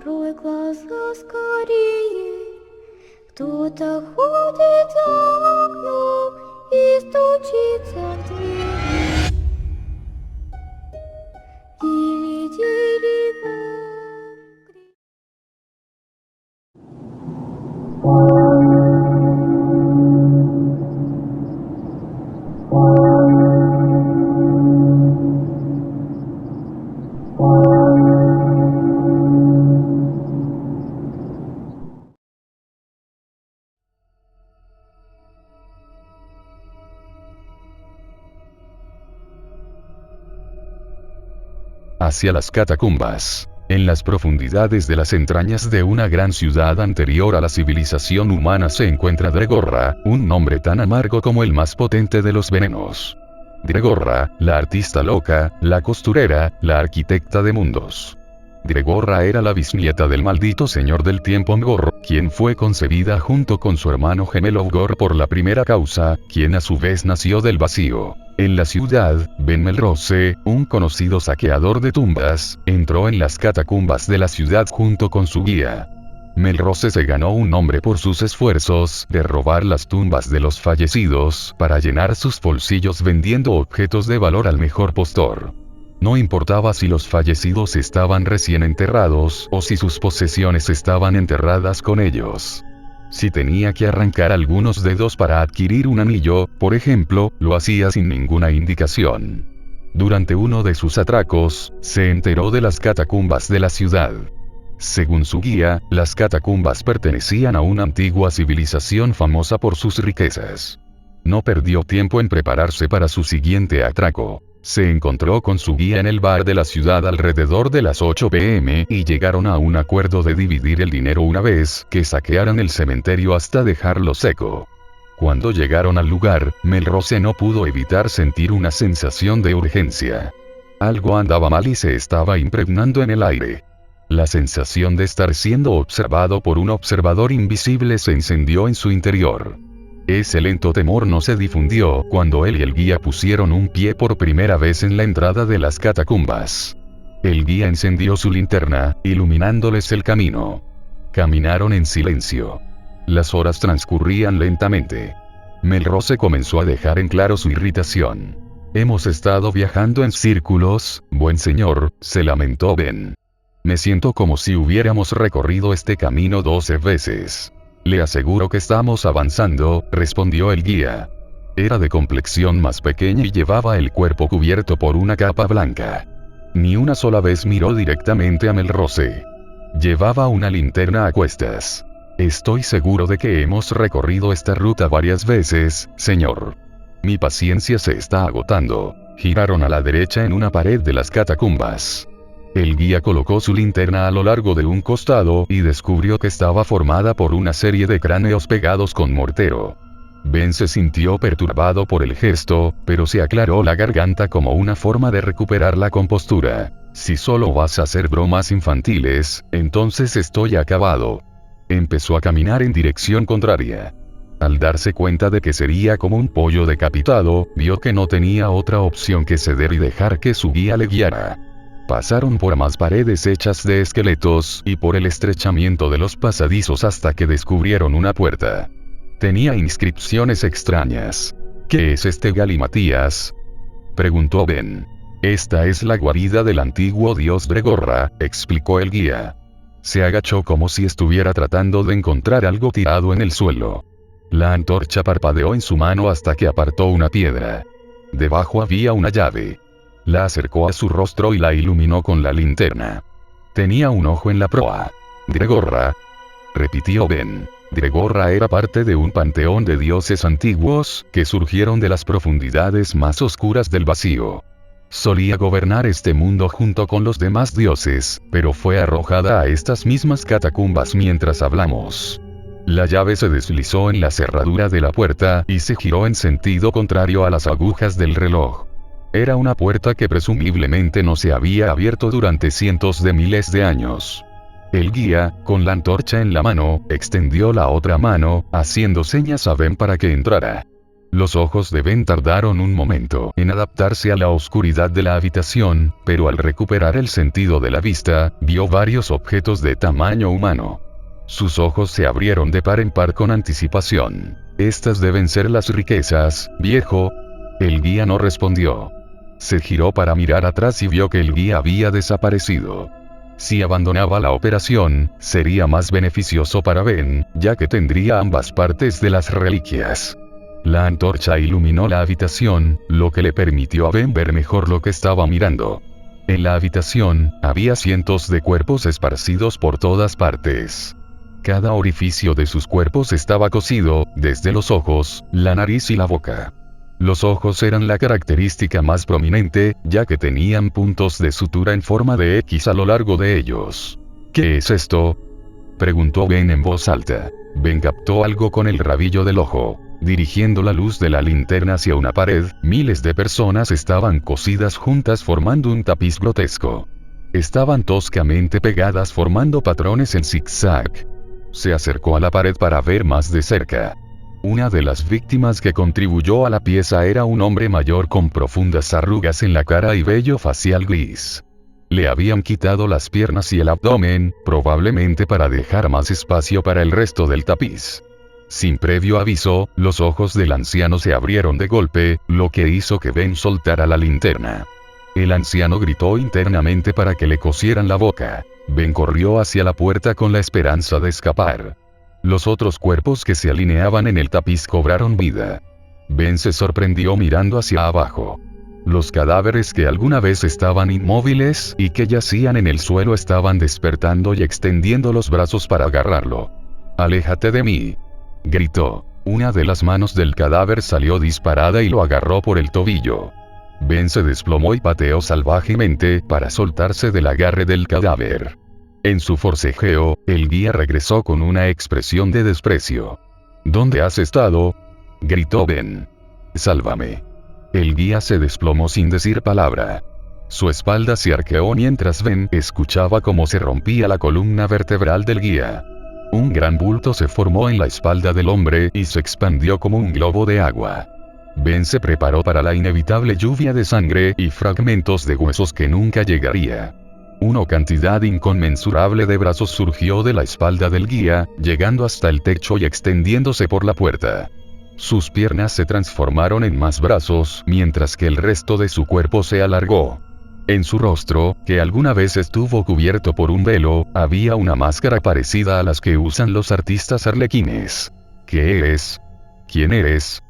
Открой глаза скорее. Кто-то ходит за окном и стучится в дверь. Или дерево. Hacia las catacumbas. En las profundidades de las entrañas de una gran ciudad anterior a la civilización humana se encuentra Dregorra, un nombre tan amargo como el más potente de los venenos. Dregorra, la artista loca, la costurera, la arquitecta de mundos. Dregorra era la bisnieta del maldito señor del tiempo Mgor, quien fue concebida junto con su hermano gemelo Ugor por la primera causa, quien a su vez nació del vacío. En la ciudad, Ben Melrose, un conocido saqueador de tumbas, entró en las catacumbas de la ciudad junto con su guía. Melrose se ganó un nombre por sus esfuerzos de robar las tumbas de los fallecidos para llenar sus bolsillos vendiendo objetos de valor al mejor postor. No importaba si los fallecidos estaban recién enterrados o si sus posesiones estaban enterradas con ellos. Si tenía que arrancar algunos dedos para adquirir un anillo, por ejemplo, lo hacía sin ninguna indicación. Durante uno de sus atracos, se enteró de las catacumbas de la ciudad. Según su guía, las catacumbas pertenecían a una antigua civilización famosa por sus riquezas. No perdió tiempo en prepararse para su siguiente atraco. Se encontró con su guía en el bar de la ciudad alrededor de las 8 p.m. y llegaron a un acuerdo de dividir el dinero una vez que saquearan el cementerio hasta dejarlo seco. Cuando llegaron al lugar, Melrose no pudo evitar sentir una sensación de urgencia. Algo andaba mal y se estaba impregnando en el aire. La sensación de estar siendo observado por un observador invisible se encendió en su interior. Ese lento temor no se difundió cuando él y el guía pusieron un pie por primera vez en la entrada de las catacumbas. El guía encendió su linterna, iluminándoles el camino. Caminaron en silencio. Las horas transcurrían lentamente. Melrose comenzó a dejar en claro su irritación. «Hemos estado viajando en círculos, buen señor», se lamentó Ben. «Me siento como si hubiéramos recorrido este camino 12 veces». «Le aseguro que estamos avanzando», respondió el guía. Era de complexión más pequeña y llevaba el cuerpo cubierto por una capa blanca. Ni una sola vez miró directamente a Melrose. Llevaba una linterna a cuestas. «Estoy seguro de que hemos recorrido esta ruta varias veces, señor. Mi paciencia se está agotando». Giraron a la derecha en una pared de las catacumbas. El guía colocó su linterna a lo largo de un costado y descubrió que estaba formada por una serie de cráneos pegados con mortero. Ben se sintió perturbado por el gesto, pero se aclaró la garganta como una forma de recuperar la compostura. «Si solo vas a hacer bromas infantiles, entonces estoy acabado». Empezó a caminar en dirección contraria. Al darse cuenta de que sería como un pollo decapitado, vio que no tenía otra opción que ceder y dejar que su guía le guiara. Pasaron por más paredes hechas de esqueletos y por el estrechamiento de los pasadizos hasta que descubrieron una puerta. Tenía inscripciones extrañas. «¿Qué es este galimatías?», preguntó Ben. «Esta es la guarida del antiguo dios Dregorra», explicó el guía. Se agachó como si estuviera tratando de encontrar algo tirado en el suelo. La antorcha parpadeó en su mano hasta que apartó una piedra. Debajo había una llave. La acercó a su rostro y la iluminó con la linterna. Tenía un ojo en la proa. «Dregorra», repitió Ben. Dregorra era parte de un panteón de dioses antiguos, que surgieron de las profundidades más oscuras del vacío. Solía gobernar este mundo junto con los demás dioses, pero fue arrojada a estas mismas catacumbas mientras hablamos. La llave se deslizó en la cerradura de la puerta y se giró en sentido contrario a las agujas del reloj. Era una puerta que presumiblemente no se había abierto durante cientos de miles de años. El guía, con la antorcha en la mano, extendió la otra mano, haciendo señas a Ben para que entrara. Los ojos de Ben tardaron un momento en adaptarse a la oscuridad de la habitación, pero al recuperar el sentido de la vista, vio varios objetos de tamaño humano. Sus ojos se abrieron de par en par con anticipación. «Estas deben ser las riquezas, viejo». El guía no respondió. Se giró para mirar atrás y vio que el guía había desaparecido. Si abandonaba la operación, sería más beneficioso para Ben, ya que tendría ambas partes de las reliquias. La antorcha iluminó la habitación, lo que le permitió a Ben ver mejor lo que estaba mirando. En la habitación, había cientos de cuerpos esparcidos por todas partes. Cada orificio de sus cuerpos estaba cosido, desde los ojos, la nariz y la boca. Los ojos eran la característica más prominente, ya que tenían puntos de sutura en forma de X a lo largo de ellos. «¿Qué es esto?», preguntó Ben en voz alta. Ben captó algo con el rabillo del ojo. Dirigiendo la luz de la linterna hacia una pared, miles de personas estaban cosidas juntas formando un tapiz grotesco. Estaban toscamente pegadas formando patrones en zigzag. Se acercó a la pared para ver más de cerca. Una de las víctimas que contribuyó a la pieza era un hombre mayor con profundas arrugas en la cara y vello facial gris. Le habían quitado las piernas y el abdomen, probablemente para dejar más espacio para el resto del tapiz. Sin previo aviso, los ojos del anciano se abrieron de golpe, lo que hizo que Ben soltara la linterna. El anciano gritó internamente para que le cosieran la boca. Ben corrió hacia la puerta con la esperanza de escapar. Los otros cuerpos que se alineaban en el tapiz cobraron vida. Ben se sorprendió mirando hacia abajo. Los cadáveres que alguna vez estaban inmóviles y que yacían en el suelo estaban despertando y extendiendo los brazos para agarrarlo. «¡Aléjate de mí!», gritó. Una de las manos del cadáver salió disparada y lo agarró por el tobillo. Ben se desplomó y pateó salvajemente para soltarse del agarre del cadáver. En su forcejeo, el guía regresó con una expresión de desprecio. «¿Dónde has estado?», gritó Ben. «Sálvame». El guía se desplomó sin decir palabra. Su espalda se arqueó mientras Ben escuchaba cómo se rompía la columna vertebral del guía. Un gran bulto se formó en la espalda del hombre y se expandió como un globo de agua. Ben se preparó para la inevitable lluvia de sangre y fragmentos de huesos que nunca llegaría. Una cantidad inconmensurable de brazos surgió de la espalda del guía, llegando hasta el techo y extendiéndose por la puerta. Sus piernas se transformaron en más brazos, mientras que el resto de su cuerpo se alargó. En su rostro, que alguna vez estuvo cubierto por un velo, había una máscara parecida a las que usan los artistas arlequines. «¿Qué eres? ¿Quién eres?»,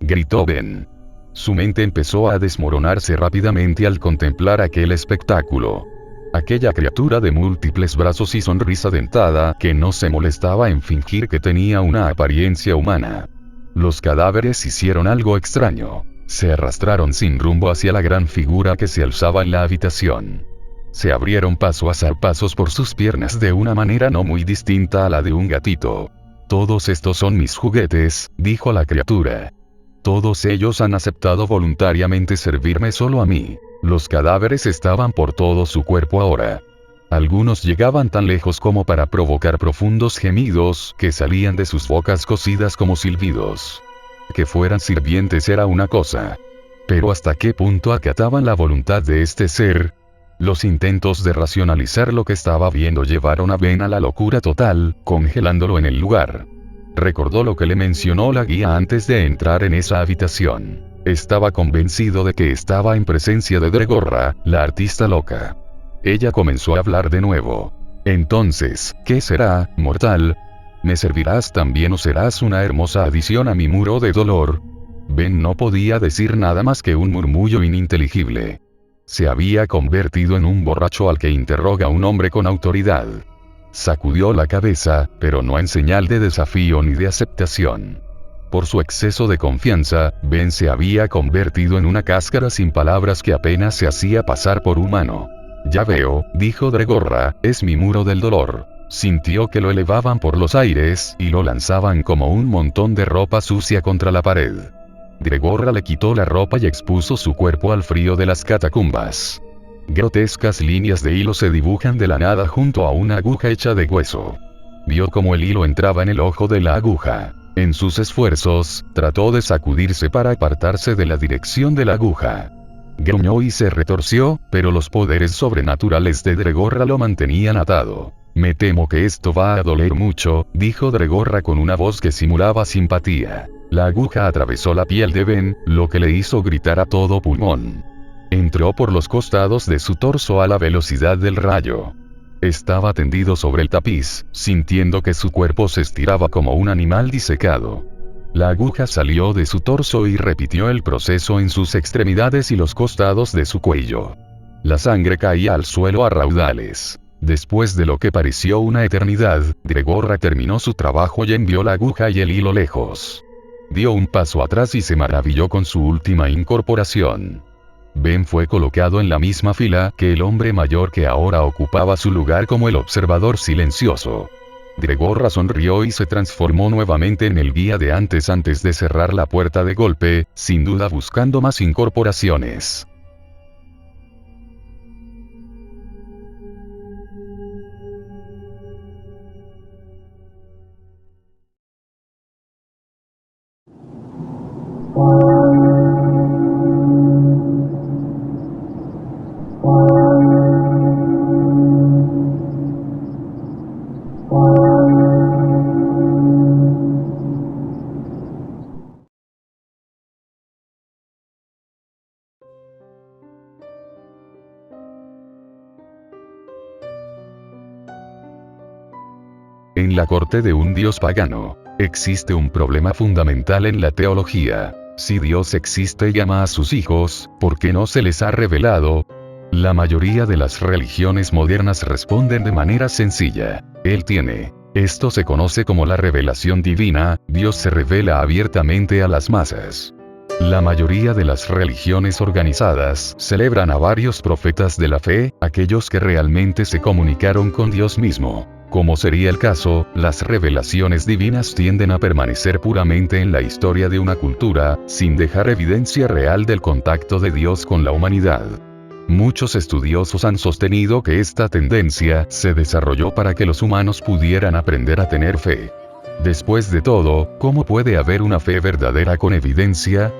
gritó Ben. Su mente empezó a desmoronarse rápidamente al contemplar aquel espectáculo. Aquella criatura de múltiples brazos y sonrisa dentada, que no se molestaba en fingir que tenía una apariencia humana. Los cadáveres hicieron algo extraño. Se arrastraron sin rumbo hacia la gran figura que se alzaba en la habitación. Se abrieron paso a zarpazos por sus piernas de una manera no muy distinta a la de un gatito. «Todos estos son mis juguetes», dijo la criatura. «Todos ellos han aceptado voluntariamente servirme solo a mí». Los cadáveres estaban por todo su cuerpo ahora. Algunos llegaban tan lejos como para provocar profundos gemidos que salían de sus bocas cosidas como silbidos. Que fueran sirvientes era una cosa. Pero ¿hasta qué punto acataban la voluntad de este ser? Los intentos de racionalizar lo que estaba viendo llevaron a Ben a la locura total, congelándolo en el lugar. Recordó lo que le mencionó la guía antes de entrar en esa habitación. Estaba convencido de que estaba en presencia de Dregorra, la artista loca. Ella comenzó a hablar de nuevo. «Entonces, ¿qué será, mortal? ¿Me servirás también o serás una hermosa adición a mi muro de dolor?». Ben no podía decir nada más que un murmullo ininteligible. Se había convertido en un borracho al que interroga un hombre con autoridad. Sacudió la cabeza, pero no en señal de desafío ni de aceptación. Por su exceso de confianza, Ben se había convertido en una cáscara sin palabras que apenas se hacía pasar por humano. «Ya veo», dijo Dregorra, «es mi muro del dolor». Sintió que lo elevaban por los aires y lo lanzaban como un montón de ropa sucia contra la pared. Dregorra le quitó la ropa y expuso su cuerpo al frío de las catacumbas. Grotescas líneas de hilo se dibujan de la nada junto a una aguja hecha de hueso. Vio cómo el hilo entraba en el ojo de la aguja. En sus esfuerzos, trató de sacudirse para apartarse de la dirección de la aguja. Gruñó y se retorció, pero los poderes sobrenaturales de Dregorra lo mantenían atado. Me temo que esto va a doler mucho, dijo Dregorra con una voz que simulaba simpatía. La aguja atravesó la piel de Ben, lo que le hizo gritar a todo pulmón. Entró por los costados de su torso a la velocidad del rayo. Estaba tendido sobre el tapiz, sintiendo que su cuerpo se estiraba como un animal disecado. La aguja salió de su torso y repitió el proceso en sus extremidades y los costados de su cuello. La sangre caía al suelo a raudales. Después de lo que pareció una eternidad, Dregorra terminó su trabajo y envió la aguja y el hilo lejos. Dio un paso atrás y se maravilló con su última incorporación. Ben fue colocado en la misma fila que el hombre mayor que ahora ocupaba su lugar como el observador silencioso. Dregorra sonrió y se transformó nuevamente en el guía de antes de cerrar la puerta de golpe, sin duda buscando más incorporaciones. En la corte de un dios pagano, existe un problema fundamental en la teología. Si Dios existe y ama a sus hijos, ¿por qué no se les ha revelado? La mayoría de las religiones modernas responden de manera sencilla. Él tiene. Esto se conoce como la revelación divina, Dios se revela abiertamente a las masas. La mayoría de las religiones organizadas celebran a varios profetas de la fe, aquellos que realmente se comunicaron con Dios mismo. Como sería el caso, las revelaciones divinas tienden a permanecer puramente en la historia de una cultura, sin dejar evidencia real del contacto de Dios con la humanidad. Muchos estudiosos han sostenido que esta tendencia se desarrolló para que los humanos pudieran aprender a tener fe. Después de todo, ¿cómo puede haber una fe verdadera con evidencia?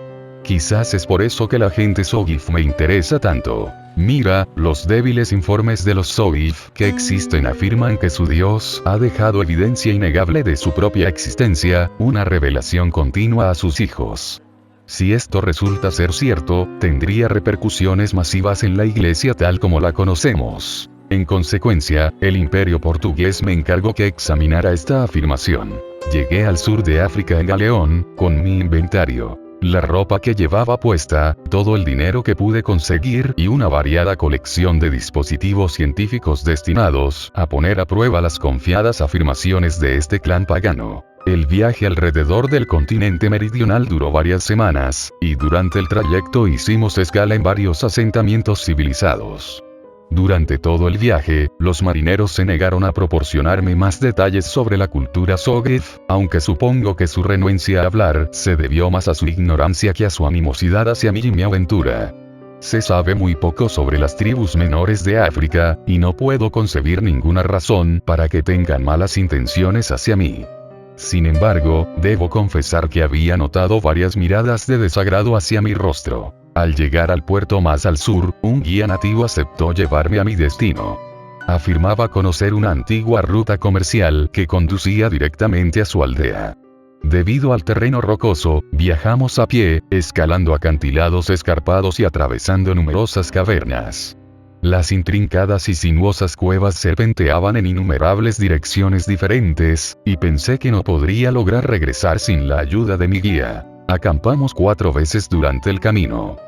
Quizás es por eso que la gente Sogif me interesa tanto. Mira, los débiles informes de los Sogif que existen afirman que su Dios ha dejado evidencia innegable de su propia existencia, una revelación continua a sus hijos. Si esto resulta ser cierto, tendría repercusiones masivas en la iglesia tal como la conocemos. En consecuencia, el imperio portugués me encargó que examinara esta afirmación. Llegué al sur de África en galeón, con mi inventario. La ropa que llevaba puesta, todo el dinero que pude conseguir y una variada colección de dispositivos científicos destinados a poner a prueba las confiadas afirmaciones de este clan pagano. El viaje alrededor del continente meridional duró varias semanas, y durante el trayecto hicimos escala en varios asentamientos civilizados. Durante todo el viaje, los marineros se negaron a proporcionarme más detalles sobre la cultura Sogif, aunque supongo que su renuencia a hablar se debió más a su ignorancia que a su animosidad hacia mí y mi aventura. Se sabe muy poco sobre las tribus menores de África, y no puedo concebir ninguna razón para que tengan malas intenciones hacia mí. Sin embargo, debo confesar que había notado varias miradas de desagrado hacia mi rostro. Al llegar al puerto más al sur, un guía nativo aceptó llevarme a mi destino. Afirmaba conocer una antigua ruta comercial que conducía directamente a su aldea. Debido al terreno rocoso, viajamos a pie, escalando acantilados escarpados y atravesando numerosas cavernas. Las intrincadas y sinuosas cuevas serpenteaban en innumerables direcciones diferentes, y pensé que no podría lograr regresar sin la ayuda de mi guía. Acampamos 4 veces durante el camino.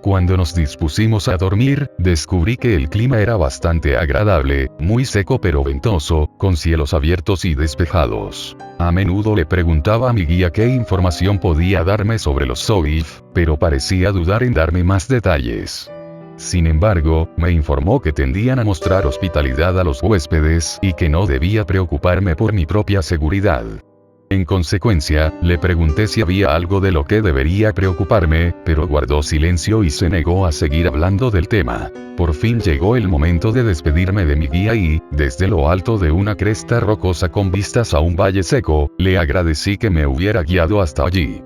Cuando nos dispusimos a dormir, descubrí que el clima era bastante agradable, muy seco pero ventoso, con cielos abiertos y despejados. A menudo le preguntaba a mi guía qué información podía darme sobre los Sogif, pero parecía dudar en darme más detalles. Sin embargo, me informó que tendían a mostrar hospitalidad a los huéspedes y que no debía preocuparme por mi propia seguridad. En consecuencia, le pregunté si había algo de lo que debería preocuparme, pero guardó silencio y se negó a seguir hablando del tema. Por fin llegó el momento de despedirme de mi guía y, desde lo alto de una cresta rocosa con vistas a un valle seco, le agradecí que me hubiera guiado hasta allí.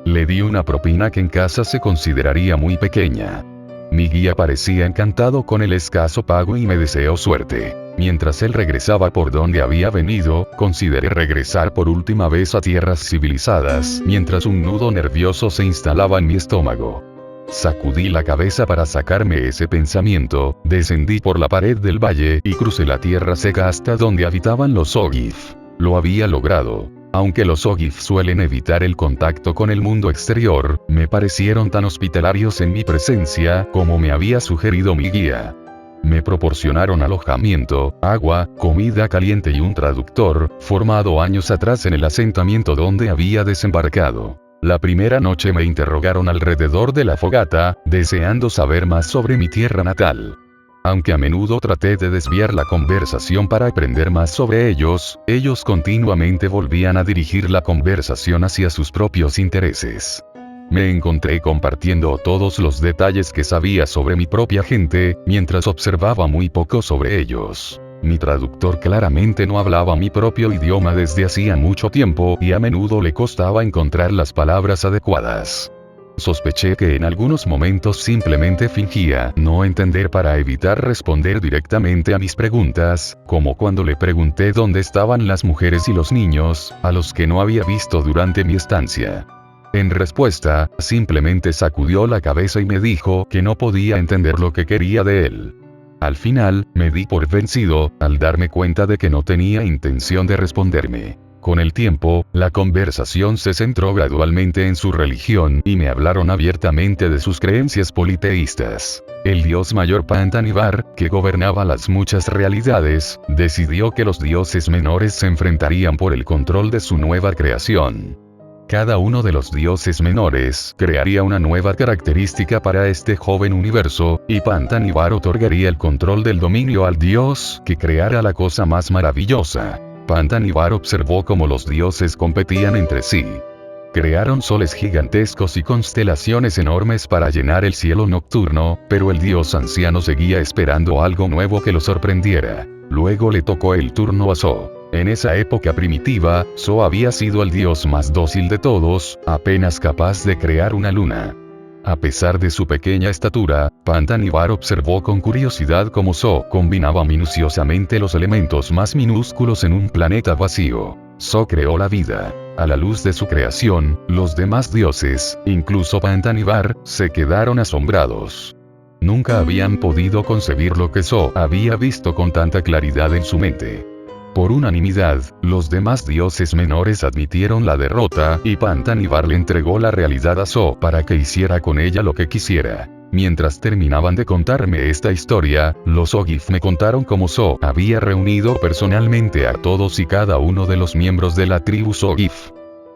Le di una propina que en casa se consideraría muy pequeña. Mi guía parecía encantado con el escaso pago y me deseó suerte. Mientras él regresaba por donde había venido, consideré regresar por última vez a tierras civilizadas, mientras un nudo nervioso se instalaba en mi estómago. Sacudí la cabeza para sacarme ese pensamiento, descendí por la pared del valle y crucé la tierra seca hasta donde habitaban los Ogive. Lo había logrado. Aunque los Ogive suelen evitar el contacto con el mundo exterior, me parecieron tan hospitalarios en mi presencia como me había sugerido mi guía. Me proporcionaron alojamiento, agua, comida caliente y un traductor, formado años atrás en el asentamiento donde había desembarcado. La primera noche me interrogaron alrededor de la fogata, deseando saber más sobre mi tierra natal. Aunque a menudo traté de desviar la conversación para aprender más sobre ellos continuamente volvían a dirigir la conversación hacia sus propios intereses. Me encontré compartiendo todos los detalles que sabía sobre mi propia gente, mientras observaba muy poco sobre ellos. Mi traductor claramente no hablaba mi propio idioma desde hacía mucho tiempo y a menudo le costaba encontrar las palabras adecuadas. Sospeché que en algunos momentos simplemente fingía no entender para evitar responder directamente a mis preguntas, como cuando le pregunté dónde estaban las mujeres y los niños, a los que no había visto durante mi estancia. En respuesta, simplemente sacudió la cabeza y me dijo que no podía entender lo que quería de él. Al final, me di por vencido, al darme cuenta de que no tenía intención de responderme. Con el tiempo, la conversación se centró gradualmente en su religión y me hablaron abiertamente de sus creencias politeístas. El dios mayor Pantanivar, que gobernaba las muchas realidades, decidió que los dioses menores se enfrentarían por el control de su nueva creación. Cada uno de los dioses menores crearía una nueva característica para este joven universo, y Pantanivar otorgaría el control del dominio al dios que creara la cosa más maravillosa. Pantanivar observó cómo los dioses competían entre sí. Crearon soles gigantescos y constelaciones enormes para llenar el cielo nocturno, pero el dios anciano seguía esperando algo nuevo que lo sorprendiera. Luego le tocó el turno a So. En esa época primitiva, So había sido el dios más dócil de todos, apenas capaz de crear una luna. A pesar de su pequeña estatura, Pantanivar observó con curiosidad cómo So combinaba minuciosamente los elementos más minúsculos en un planeta vacío. So creó la vida. A la luz de su creación, los demás dioses, incluso Pantanivar, se quedaron asombrados. Nunca habían podido concebir lo que So había visto con tanta claridad en su mente. Por unanimidad, los demás dioses menores admitieron la derrota y Pantanivar le entregó la realidad a So para que hiciera con ella lo que quisiera. Mientras terminaban de contarme esta historia, los Ogive me contaron cómo So había reunido personalmente a todos y cada uno de los miembros de la tribu Ogive.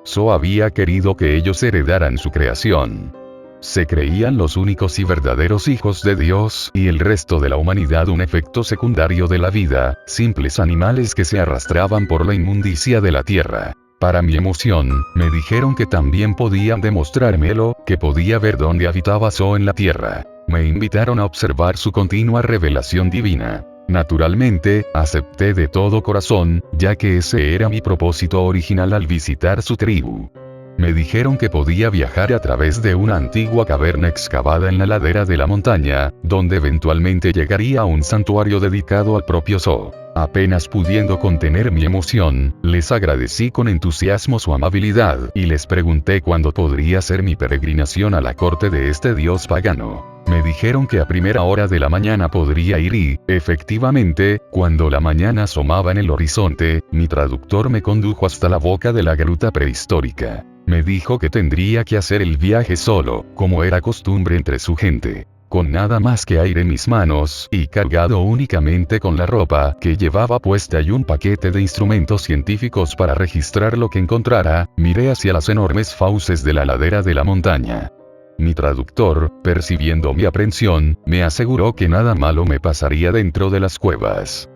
So había querido que ellos heredaran su creación. Se creían los únicos y verdaderos hijos de Dios, y el resto de la humanidad un efecto secundario de la vida, simples animales que se arrastraban por la inmundicia de la tierra. Para mi emoción, me dijeron que también podían demostrármelo, que podía ver dónde habitaba So en la tierra. Me invitaron a observar su continua revelación divina. Naturalmente, acepté de todo corazón, ya que ese era mi propósito original al visitar su tribu. Me dijeron que podía viajar a través de una antigua caverna excavada en la ladera de la montaña, donde eventualmente llegaría a un santuario dedicado al propio So. Apenas pudiendo contener mi emoción, les agradecí con entusiasmo su amabilidad, y les pregunté cuándo podría ser mi peregrinación a la corte de este dios pagano. Me dijeron que a primera hora de la mañana podría ir y, efectivamente, cuando la mañana asomaba en el horizonte, mi traductor me condujo hasta la boca de la gruta prehistórica. Me dijo que tendría que hacer el viaje solo, como era costumbre entre su gente. Con nada más que aire en mis manos, y cargado únicamente con la ropa que llevaba puesta y un paquete de instrumentos científicos para registrar lo que encontrara, miré hacia las enormes fauces de la ladera de la montaña. Mi traductor, percibiendo mi aprensión, me aseguró que nada malo me pasaría dentro de las cuevas.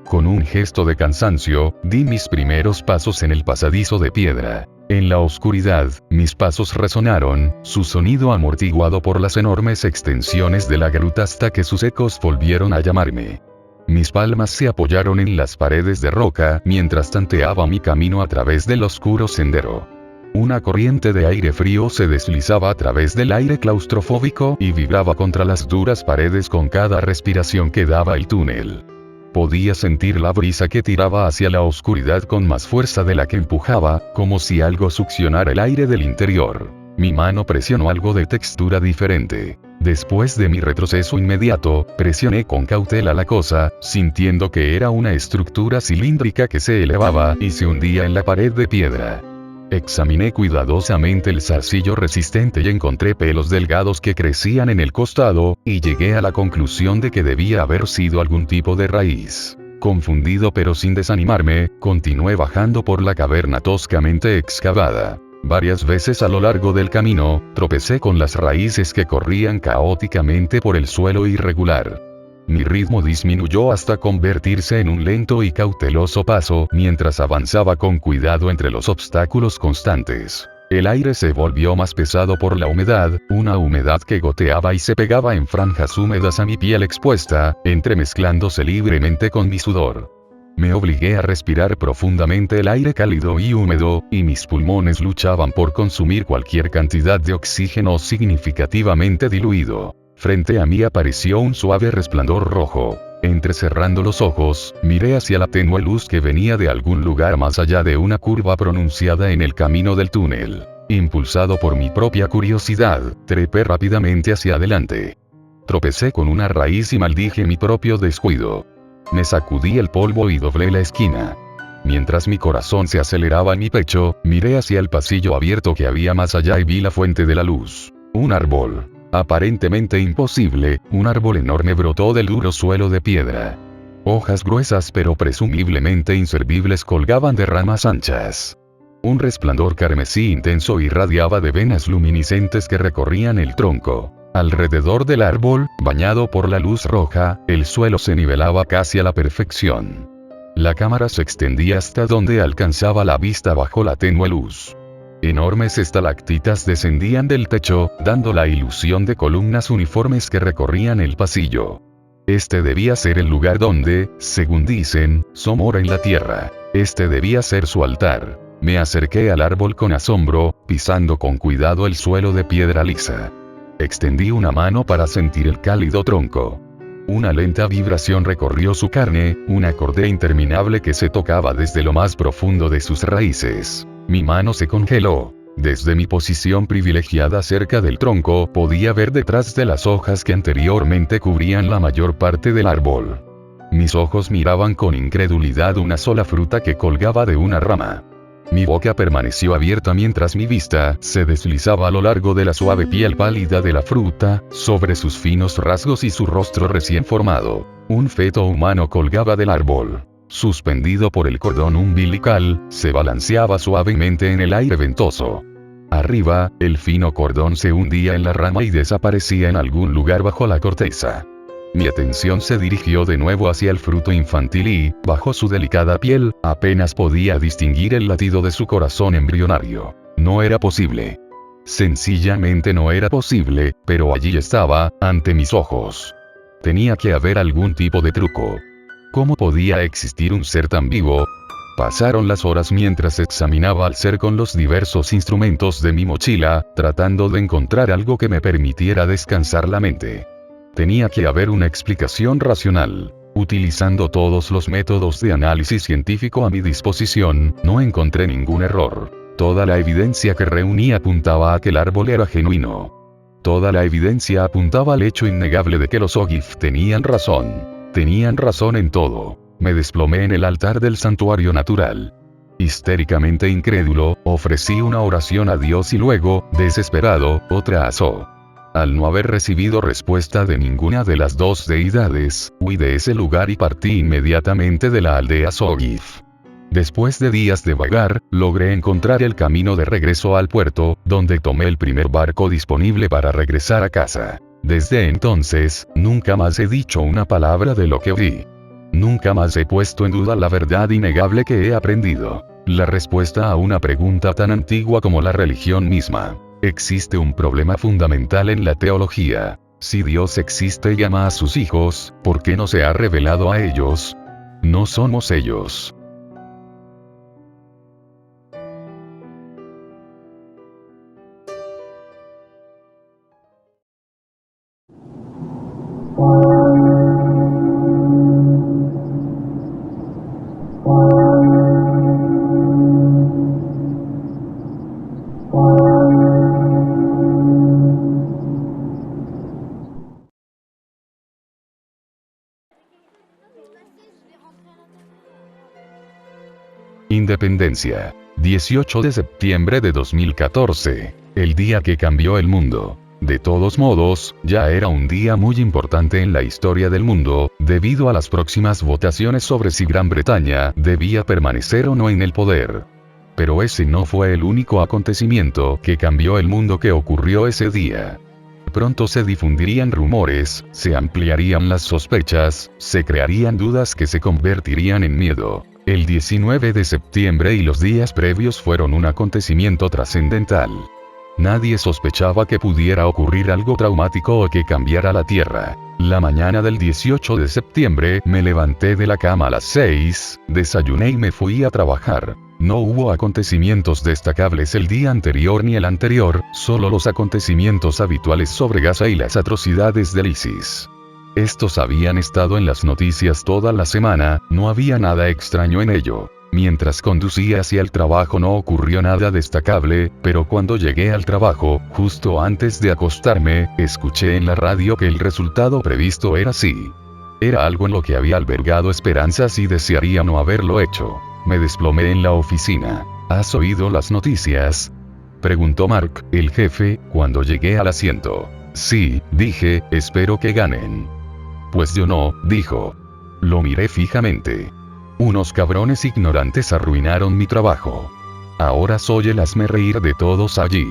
Con un gesto de cansancio, di mis primeros pasos en el pasadizo de piedra. En la oscuridad, mis pasos resonaron, su sonido amortiguado por las enormes extensiones de la gruta hasta que sus ecos volvieron a llamarme. Mis palmas se apoyaron en las paredes de roca mientras tanteaba mi camino a través del oscuro sendero. Una corriente de aire frío se deslizaba a través del aire claustrofóbico y vibraba contra las duras paredes con cada respiración que daba el túnel. Podía sentir la brisa que tiraba hacia la oscuridad con más fuerza de la que empujaba, como si algo succionara el aire del interior. Mi mano presionó algo de textura diferente. Después de mi retroceso inmediato, presioné con cautela la cosa, sintiendo que era una estructura cilíndrica que se elevaba y se hundía en la pared de piedra. Examiné cuidadosamente el zarcillo resistente y encontré pelos delgados que crecían en el costado, y llegué a la conclusión de que debía haber sido algún tipo de raíz. Confundido pero sin desanimarme, continué bajando por la caverna toscamente excavada. Varias veces a lo largo del camino, tropecé con las raíces que corrían caóticamente por el suelo irregular. Mi ritmo disminuyó hasta convertirse en un lento y cauteloso paso mientras avanzaba con cuidado entre los obstáculos constantes. El aire se volvió más pesado por la humedad, una humedad que goteaba y se pegaba en franjas húmedas a mi piel expuesta, entremezclándose libremente con mi sudor. Me obligué a respirar profundamente el aire cálido y húmedo, y mis pulmones luchaban por consumir cualquier cantidad de oxígeno significativamente diluido. Frente a mí apareció un suave resplandor rojo. Entrecerrando los ojos, miré hacia la tenue luz que venía de algún lugar más allá de una curva pronunciada en el camino del túnel. Impulsado por mi propia curiosidad, trepé rápidamente hacia adelante. Tropecé con una raíz y maldije mi propio descuido. Me sacudí el polvo y doblé la esquina. Mientras mi corazón se aceleraba en mi pecho, miré hacia el pasillo abierto que había más allá y vi la fuente de la luz. Un árbol. Aparentemente imposible, un árbol enorme brotó del duro suelo de piedra. Hojas gruesas pero presumiblemente inservibles colgaban de ramas anchas. Un resplandor carmesí intenso irradiaba de venas luminiscentes que recorrían el tronco. Alrededor del árbol, bañado por la luz roja, el suelo se nivelaba casi a la perfección. La cámara se extendía hasta donde alcanzaba la vista bajo la tenue luz. Enormes estalactitas descendían del techo, dando la ilusión de columnas uniformes que recorrían el pasillo. Este debía ser el lugar donde, según dicen, Zo mora en la tierra. Este debía ser su altar. Me acerqué al árbol con asombro, pisando con cuidado el suelo de piedra lisa. Extendí una mano para sentir el cálido tronco. Una lenta vibración recorrió su carne, un acorde interminable que se tocaba desde lo más profundo de sus raíces. Mi mano se congeló. Desde mi posición privilegiada cerca del tronco, podía ver detrás de las hojas que anteriormente cubrían la mayor parte del árbol. Mis ojos miraban con incredulidad una sola fruta que colgaba de una rama. Mi boca permaneció abierta mientras mi vista se deslizaba a lo largo de la suave piel pálida de la fruta, sobre sus finos rasgos y su rostro recién formado. Un feto humano colgaba del árbol. Suspendido por el cordón umbilical, se balanceaba suavemente en el aire ventoso. Arriba, el fino cordón se hundía en la rama y desaparecía en algún lugar bajo la corteza. Mi atención se dirigió de nuevo hacia el fruto infantil y, bajo su delicada piel, apenas podía distinguir el latido de su corazón embrionario. No era posible. Sencillamente no era posible, pero allí estaba, ante mis ojos. Tenía que haber algún tipo de truco. ¿Cómo podía existir un ser tan vivo? Pasaron las horas mientras examinaba al ser con los diversos instrumentos de mi mochila, tratando de encontrar algo que me permitiera descansar la mente. Tenía que haber una explicación racional. Utilizando todos los métodos de análisis científico a mi disposición, no encontré ningún error. Toda la evidencia que reuní apuntaba a que el árbol era genuino. Toda la evidencia apuntaba al hecho innegable de que los Ogive tenían razón. Tenían razón en todo. Me desplomé en el altar del santuario natural. Histéricamente incrédulo, ofrecí una oración a Dios y luego, desesperado, otra a Zo. Al no haber recibido respuesta de ninguna de las dos deidades, huí de ese lugar y partí inmediatamente de la aldea Ogive. Después de días de vagar, logré encontrar el camino de regreso al puerto, donde tomé el primer barco disponible para regresar a casa. Desde entonces, nunca más he dicho una palabra de lo que vi. Nunca más he puesto en duda la verdad innegable que he aprendido. La respuesta a una pregunta tan antigua como la religión misma. Existe un problema fundamental en la teología. Si Dios existe y ama a sus hijos, ¿por qué no se ha revelado a ellos? No somos ellos. Independencia. 18 de septiembre de 2014. El día que cambió el mundo. De todos modos, ya era un día muy importante en la historia del mundo, debido a las próximas votaciones sobre si Gran Bretaña debía permanecer o no en el poder. Pero ese no fue el único acontecimiento que cambió el mundo que ocurrió ese día. Pronto se difundirían rumores, se ampliarían las sospechas, se crearían dudas que se convertirían en miedo. El 19 de septiembre y los días previos fueron un acontecimiento trascendental. Nadie sospechaba que pudiera ocurrir algo traumático o que cambiara la Tierra. La mañana del 18 de septiembre me levanté de la cama a las 6, desayuné y me fui a trabajar. No hubo acontecimientos destacables el día anterior ni el anterior, solo los acontecimientos habituales sobre Gaza y las atrocidades del ISIS. Estos habían estado en las noticias toda la semana, no había nada extraño en ello. Mientras conducía hacia el trabajo no ocurrió nada destacable, pero cuando llegué al trabajo, justo antes de acostarme, escuché en la radio que el resultado previsto era sí. Era algo en lo que había albergado esperanzas y desearía no haberlo hecho. Me desplomé en la oficina. ¿Has oído las noticias?, preguntó Mark, el jefe, cuando llegué al asiento. Sí, dije, espero que ganen. Pues yo no, dijo. Lo miré fijamente. Unos cabrones ignorantes arruinaron mi trabajo. Ahora soy el hazmerreír de todos allí.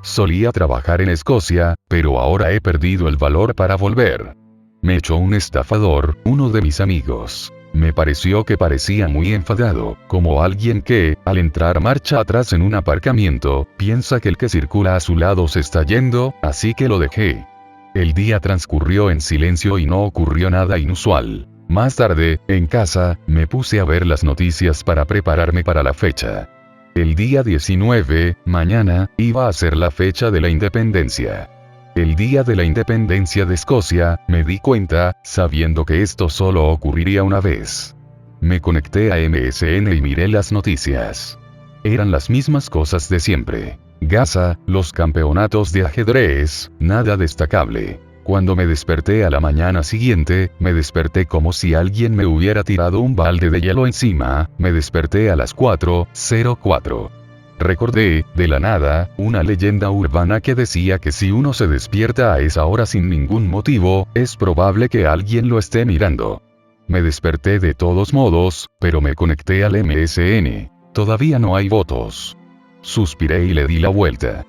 Solía trabajar en Escocia, pero ahora he perdido el valor para volver. Me echó un estafador, uno de mis amigos. Me pareció que parecía muy enfadado, como alguien que, al entrar marcha atrás en un aparcamiento, piensa que el que circula a su lado se está yendo, así que lo dejé. El día transcurrió en silencio y no ocurrió nada inusual. Más tarde, en casa, me puse a ver las noticias para prepararme para la fecha. El día 19, mañana, iba a ser la fecha de la independencia. El día de la independencia de Escocia, me di cuenta, sabiendo que esto solo ocurriría una vez. Me conecté a MSN y miré las noticias. Eran las mismas cosas de siempre. Gaza, los campeonatos de ajedrez, nada destacable. Cuando me desperté a la mañana siguiente, me desperté como si alguien me hubiera tirado un balde de hielo encima, me desperté a las 4:04. Recordé, de la nada, una leyenda urbana que decía que si uno se despierta a esa hora sin ningún motivo, es probable que alguien lo esté mirando. Me desperté de todos modos, pero me conecté al MSN. Todavía no hay votos. Suspiré y le di la vuelta.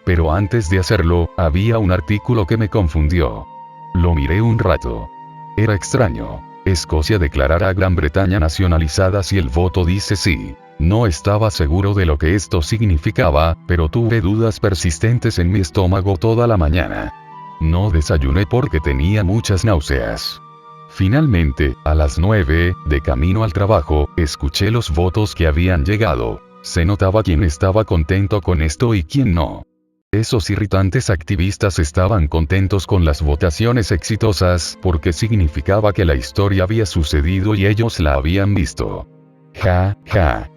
Pero antes de hacerlo, había un artículo que me confundió. Lo miré un rato. Era extraño. Escocia declarará a Gran Bretaña nacionalizada si el voto dice sí. No estaba seguro de lo que esto significaba, pero tuve dudas persistentes en mi estómago toda la mañana. No desayuné porque tenía muchas náuseas. Finalmente, a las 9, de camino al trabajo, escuché los votos que habían llegado. Se notaba quién estaba contento con esto y quién no. Esos irritantes activistas estaban contentos con las votaciones exitosas porque significaba que la historia había sucedido y ellos la habían visto. Ja, ja.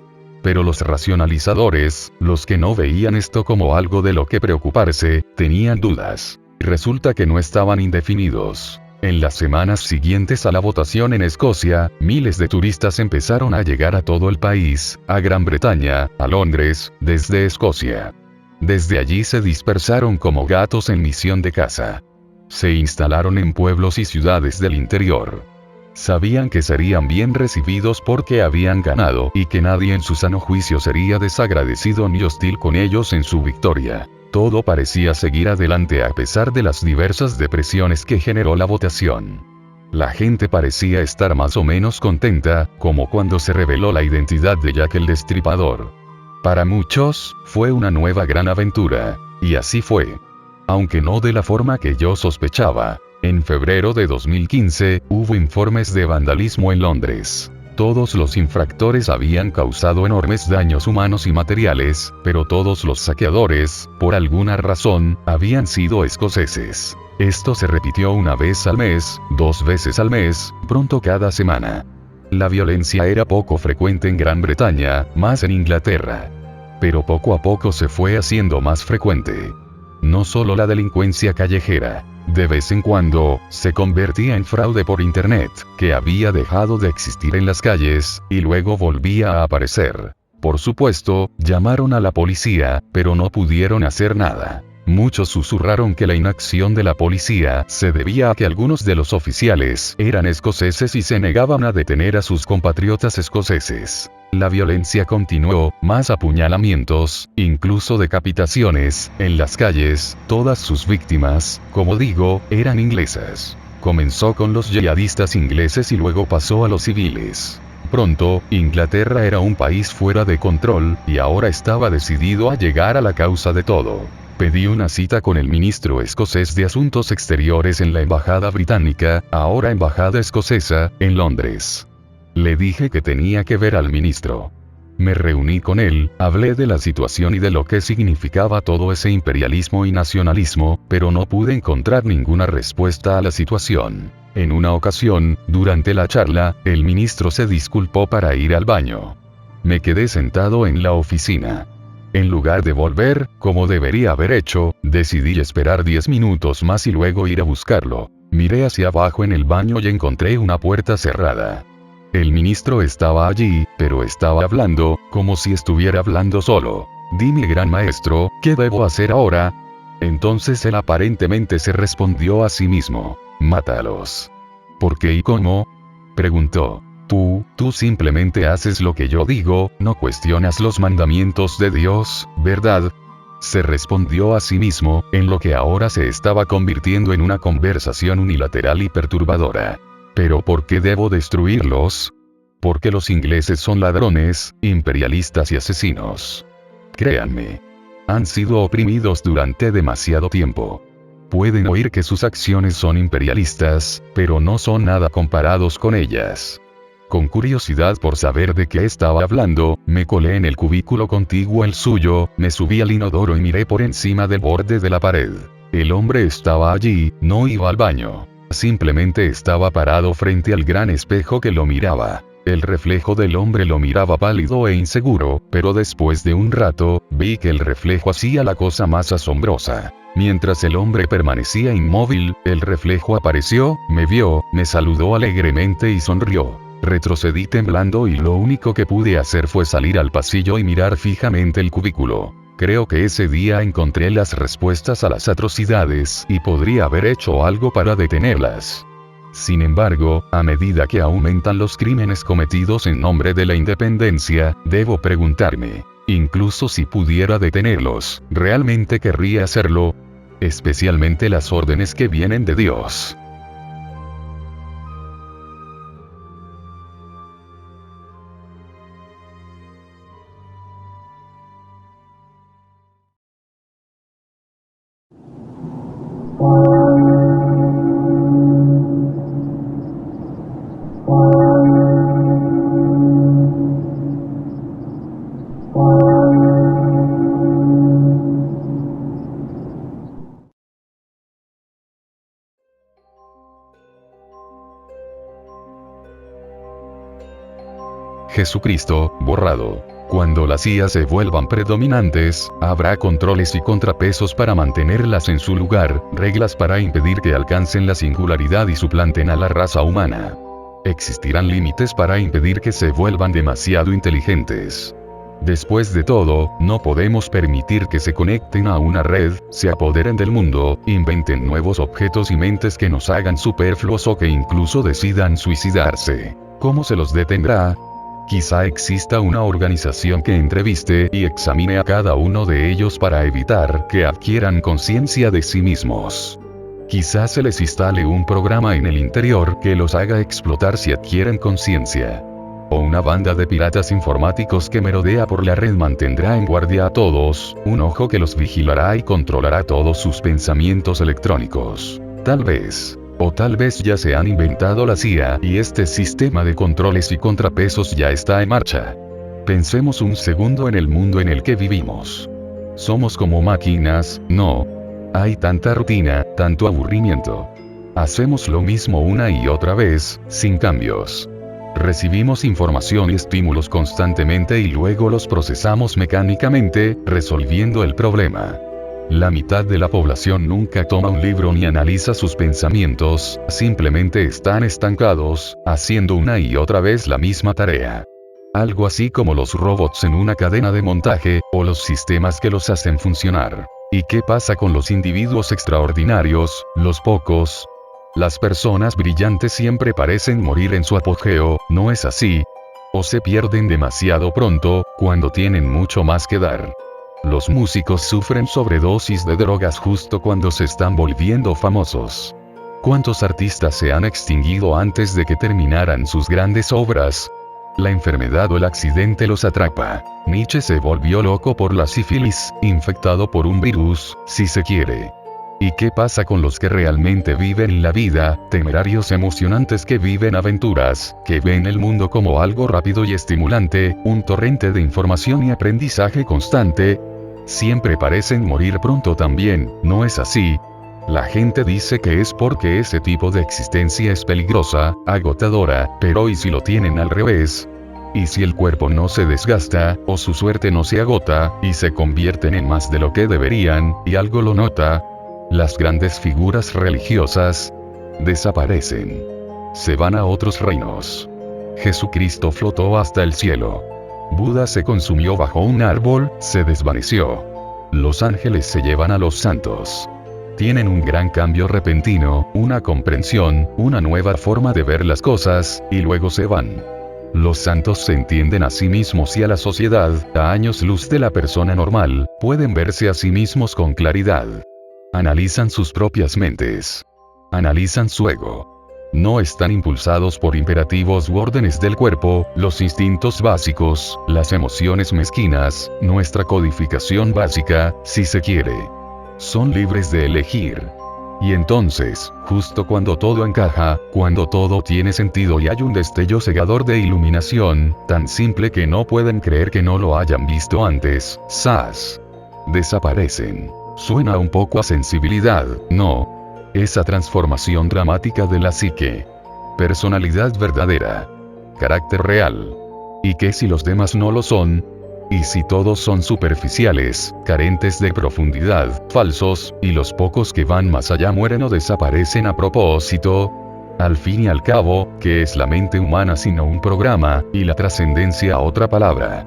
Pero los racionalizadores, los que no veían esto como algo de lo que preocuparse, tenían dudas. Resulta que no estaban indefinidos. En las semanas siguientes a la votación en Escocia, miles de turistas empezaron a llegar a todo el país, a Gran Bretaña, a Londres, desde Escocia. Desde allí se dispersaron como gatos en misión de caza. Se instalaron en pueblos y ciudades del interior. Sabían que serían bien recibidos porque habían ganado y que nadie en su sano juicio sería desagradecido ni hostil con ellos en su victoria. Todo parecía seguir adelante a pesar de las diversas depresiones que generó la votación. La gente parecía estar más o menos contenta, como cuando se reveló la identidad de Jack el Destripador. Para muchos, fue una nueva gran aventura. Y así fue. Aunque no de la forma que yo sospechaba. En febrero de 2015, hubo informes de vandalismo en Londres. Todos los infractores habían causado enormes daños humanos y materiales, pero todos los saqueadores, por alguna razón, habían sido escoceses. Esto se repitió una vez al mes, 2 veces al mes, pronto cada semana. La violencia era poco frecuente en Gran Bretaña, más en Inglaterra. Pero poco a poco se fue haciendo más frecuente. No solo la delincuencia callejera. De vez en cuando, se convertía en fraude por internet, que había dejado de existir en las calles, y luego volvía a aparecer. Por supuesto, llamaron a la policía, pero no pudieron hacer nada. Muchos susurraron que la inacción de la policía se debía a que algunos de los oficiales eran escoceses y se negaban a detener a sus compatriotas escoceses. La violencia continuó, más apuñalamientos, incluso decapitaciones, en las calles. Todas sus víctimas, como digo, eran inglesas. Comenzó con los yihadistas ingleses y luego pasó a los civiles. Pronto, Inglaterra era un país fuera de control, y ahora estaba decidido a llegar a la causa de todo. Pedí una cita con el ministro escocés de Asuntos Exteriores en la embajada británica, ahora embajada escocesa, en Londres. Le dije que tenía que ver al ministro. Me reuní con él, hablé de la situación y de lo que significaba todo ese imperialismo y nacionalismo, pero no pude encontrar ninguna respuesta a la situación. En una ocasión, durante la charla, el ministro se disculpó para ir al baño. Me quedé sentado en la oficina. En lugar de volver, como debería haber hecho, decidí esperar 10 minutos más y luego ir a buscarlo. Miré hacia abajo en el baño y encontré una puerta cerrada. El ministro estaba allí, pero estaba hablando, como si estuviera hablando solo. Dime, gran maestro, ¿qué debo hacer ahora? Entonces él aparentemente se respondió a sí mismo. Mátalos. ¿Por qué y cómo? Preguntó. Tú simplemente haces lo que yo digo, no cuestionas los mandamientos de Dios, ¿verdad? Se respondió a sí mismo, en lo que ahora se estaba convirtiendo en una conversación unilateral y perturbadora. ¿Pero por qué debo destruirlos? Porque los ingleses son ladrones, imperialistas y asesinos. Créanme. Han sido oprimidos durante demasiado tiempo. Pueden oír que sus acciones son imperialistas, pero no son nada comparados con ellas. Con curiosidad por saber de qué estaba hablando, me colé en el cubículo contiguo al suyo, me subí al inodoro y miré por encima del borde de la pared. El hombre estaba allí, no iba al baño. Simplemente estaba parado frente al gran espejo que lo miraba. El reflejo del hombre lo miraba pálido e inseguro, pero después de un rato, vi que el reflejo hacía la cosa más asombrosa. Mientras el hombre permanecía inmóvil, el reflejo apareció, me vio, me saludó alegremente y sonrió. Retrocedí temblando y lo único que pude hacer fue salir al pasillo y mirar fijamente el cubículo. Creo que ese día encontré las respuestas a las atrocidades y podría haber hecho algo para detenerlas. Sin embargo, a medida que aumentan los crímenes cometidos en nombre de la independencia, debo preguntarme, incluso si pudiera detenerlos, ¿realmente querría hacerlo? Especialmente las órdenes que vienen de Dios. Jesucristo, borrado. Cuando las IA se vuelvan predominantes, habrá controles y contrapesos para mantenerlas en su lugar, reglas para impedir que alcancen la singularidad y suplanten a la raza humana. Existirán límites para impedir que se vuelvan demasiado inteligentes. Después de todo, no podemos permitir que se conecten a una red, se apoderen del mundo, inventen nuevos objetos y mentes que nos hagan superfluos o que incluso decidan suicidarse. ¿Cómo se los detendrá? Quizá exista una organización que entreviste y examine a cada uno de ellos para evitar que adquieran conciencia de sí mismos. Quizás se les instale un programa en el interior que los haga explotar si adquieren conciencia. O una banda de piratas informáticos que merodea por la red mantendrá en guardia a todos, un ojo que los vigilará y controlará todos sus pensamientos electrónicos. Tal vez. O tal vez ya se han inventado la CIA y este sistema de controles y contrapesos ya está en marcha. Pensemos un segundo en el mundo en el que vivimos. Somos como máquinas, ¿no? Hay tanta rutina, tanto aburrimiento. Hacemos lo mismo una y otra vez, sin cambios. Recibimos información y estímulos constantemente y luego los procesamos mecánicamente, resolviendo el problema. La mitad de la población nunca toma un libro ni analiza sus pensamientos, simplemente están estancados, haciendo una y otra vez la misma tarea. Algo así como los robots en una cadena de montaje, o los sistemas que los hacen funcionar. ¿Y qué pasa con los individuos extraordinarios, los pocos? Las personas brillantes siempre parecen morir en su apogeo, ¿no es así? O se pierden demasiado pronto, cuando tienen mucho más que dar. Los músicos sufren sobredosis de drogas justo cuando se están volviendo famosos. ¿Cuántos artistas se han extinguido antes de que terminaran sus grandes obras? La enfermedad o el accidente los atrapa. Nietzsche se volvió loco por la sífilis, infectado por un virus, si se quiere. ¿Y qué pasa con los que realmente viven la vida, temerarios emocionantes que viven aventuras, que ven el mundo como algo rápido y estimulante, un torrente de información y aprendizaje constante? Siempre parecen morir pronto también, ¿no es así? La gente dice que es porque ese tipo de existencia es peligrosa, agotadora, pero ¿y si lo tienen al revés? ¿Y si el cuerpo no se desgasta, o su suerte no se agota, y se convierten en más de lo que deberían, y algo lo nota? Las grandes figuras religiosas desaparecen. Se van a otros reinos. Jesucristo flotó hasta el cielo. Buda se consumió bajo un árbol, se desvaneció. Los ángeles se llevan a los santos. Tienen un gran cambio repentino, una comprensión, una nueva forma de ver las cosas, y luego se van. Los santos se entienden a sí mismos y a la sociedad, a años luz de la persona normal, pueden verse a sí mismos con claridad. Analizan sus propias mentes. Analizan su ego. No están impulsados por imperativos u órdenes del cuerpo, los instintos básicos, las emociones mezquinas, nuestra codificación básica, si se quiere. Son libres de elegir. Y entonces, justo cuando todo encaja, cuando todo tiene sentido y hay un destello cegador de iluminación, tan simple que no pueden creer que no lo hayan visto antes, ¡zas! Desaparecen. Suena un poco a sensibilidad, ¿no? Esa transformación dramática de la psique. Personalidad verdadera. Carácter real. ¿Y qué si los demás no lo son? ¿Y si todos son superficiales, carentes de profundidad, falsos, y los pocos que van más allá mueren o desaparecen a propósito? Al fin y al cabo, ¿qué es la mente humana sino un programa, y la trascendencia otra palabra?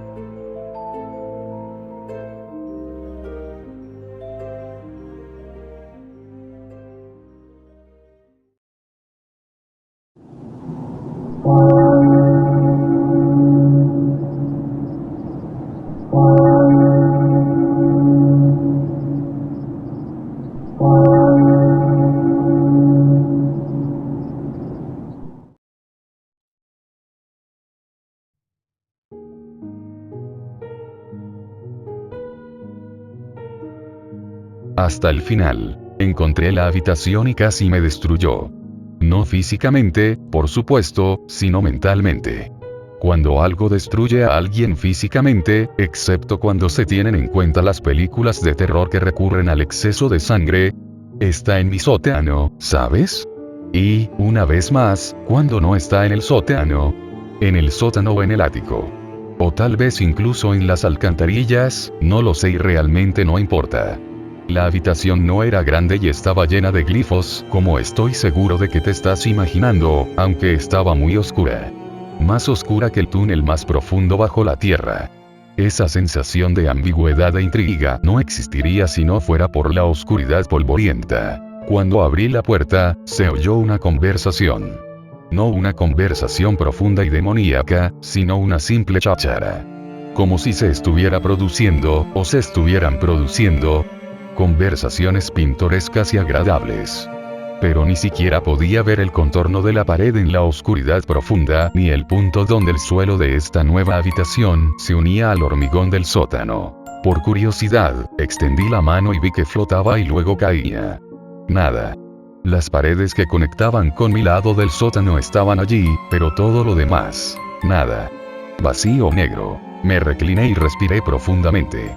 Hasta el final. Encontré la habitación y casi me destruyó. No físicamente, por supuesto, sino mentalmente. Cuando algo destruye a alguien físicamente, excepto cuando se tienen en cuenta las películas de terror que recurren al exceso de sangre, está en mi sótano, ¿sabes? Y, una vez más, cuando no está en el sótano o en el ático. O tal vez incluso en las alcantarillas, no lo sé y realmente no importa. La habitación no era grande y estaba llena de glifos, como estoy seguro de que te estás imaginando, aunque estaba muy oscura. Más oscura que el túnel más profundo bajo la tierra. Esa sensación de ambigüedad e intriga no existiría si no fuera por la oscuridad polvorienta. Cuando abrí la puerta, se oyó una conversación. No una conversación profunda y demoníaca, sino una simple cháchara. Como si se estuviera produciendo, o se estuvieran produciendo, conversaciones pintorescas y agradables. pero ni siquiera podía ver el contorno de la pared en la oscuridad profunda, ni el punto donde el suelo de esta nueva habitación se unía al hormigón del sótano. Por curiosidad, extendí la mano y vi que flotaba y luego caía. Nada. Las paredes que conectaban con mi lado del sótano estaban allí, pero todo lo demás, nada. Vacío negro. Me recliné y respiré profundamente.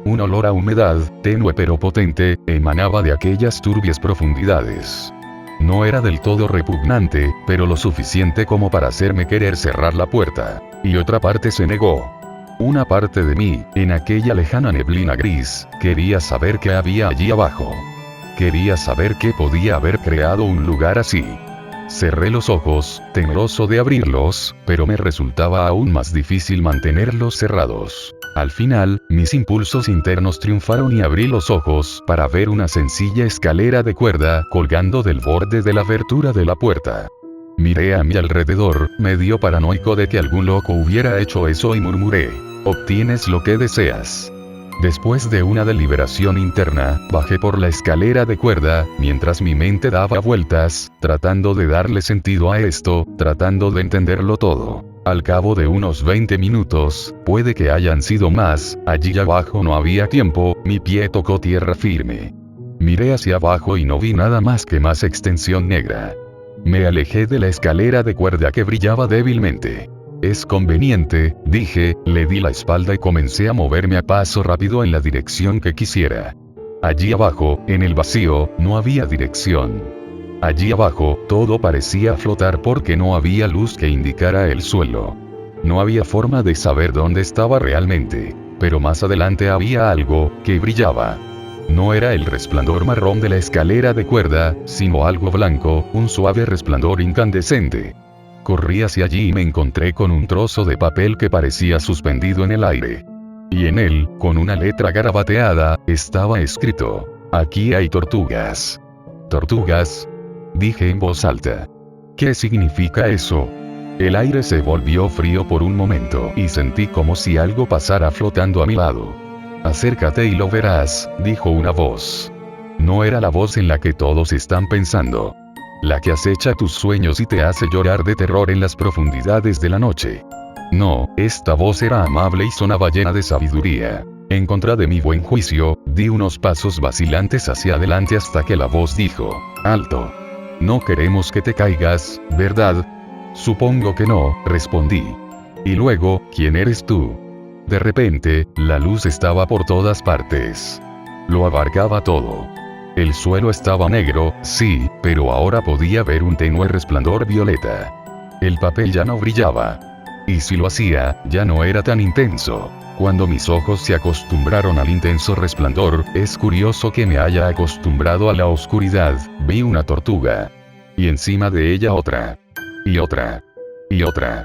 Un olor a humedad, tenue pero potente, emanaba de aquellas turbias profundidades. No era del todo repugnante, pero lo suficiente como para hacerme querer cerrar la puerta. Y otra parte se negó. Una parte de mí, en aquella lejana neblina gris, quería saber qué había allí abajo. Quería saber qué podía haber creado un lugar así. Cerré los ojos, temeroso de abrirlos, pero me resultaba aún más difícil mantenerlos cerrados. Al final, mis impulsos internos triunfaron y abrí los ojos para ver una sencilla escalera de cuerda colgando del borde de la abertura de la puerta. Miré a mi alrededor, medio paranoico de que algún loco hubiera hecho eso y murmuré: obtienes lo que deseas. Después de una deliberación interna, bajé por la escalera de cuerda, mientras mi mente daba vueltas, tratando de darle sentido a esto, tratando de entenderlo todo. Al cabo de unos 20 minutos, puede que hayan sido más, allí abajo no había tiempo, mi pie tocó tierra firme. Miré hacia abajo y no vi nada más que más extensión negra. Me alejé de la escalera de cuerda que brillaba débilmente. Es conveniente, dije, le di la espalda y comencé a moverme a paso rápido en la dirección que quisiera. Allí abajo, en el vacío, no había dirección. Allí abajo, todo parecía flotar porque no había luz que indicara el suelo. No había forma de saber dónde estaba realmente, pero más adelante había algo que brillaba. No era el resplandor marrón de la escalera de cuerda, sino algo blanco, un suave resplandor incandescente. Corrí hacia allí y me encontré con un trozo de papel que parecía suspendido en el aire. Y en él, con una letra garabateada, estaba escrito: aquí hay tortugas. ¿Tortugas? Dije en voz alta. ¿Qué significa eso? El aire se volvió frío por un momento y sentí como si algo pasara flotando a mi lado. Acércate y lo verás, dijo una voz. No era la voz en la que todos están pensando. La que acecha tus sueños y te hace llorar de terror en las profundidades de la noche. No, esta voz era amable y sonaba llena de sabiduría. En contra de mi buen juicio, di unos pasos vacilantes hacia adelante hasta que la voz dijo: alto. No queremos que te caigas, ¿verdad? Supongo que no, respondí. Y luego, ¿quién eres tú? De repente, la luz estaba por todas partes. Lo abarcaba todo. El suelo estaba negro, sí, pero ahora podía ver un tenue resplandor violeta. El papel ya no brillaba. Y si lo hacía, ya no era tan intenso. Cuando mis ojos se acostumbraron al intenso resplandor, es curioso que me haya acostumbrado a la oscuridad, vi una tortuga. Y encima de ella otra. Y otra. Y otra.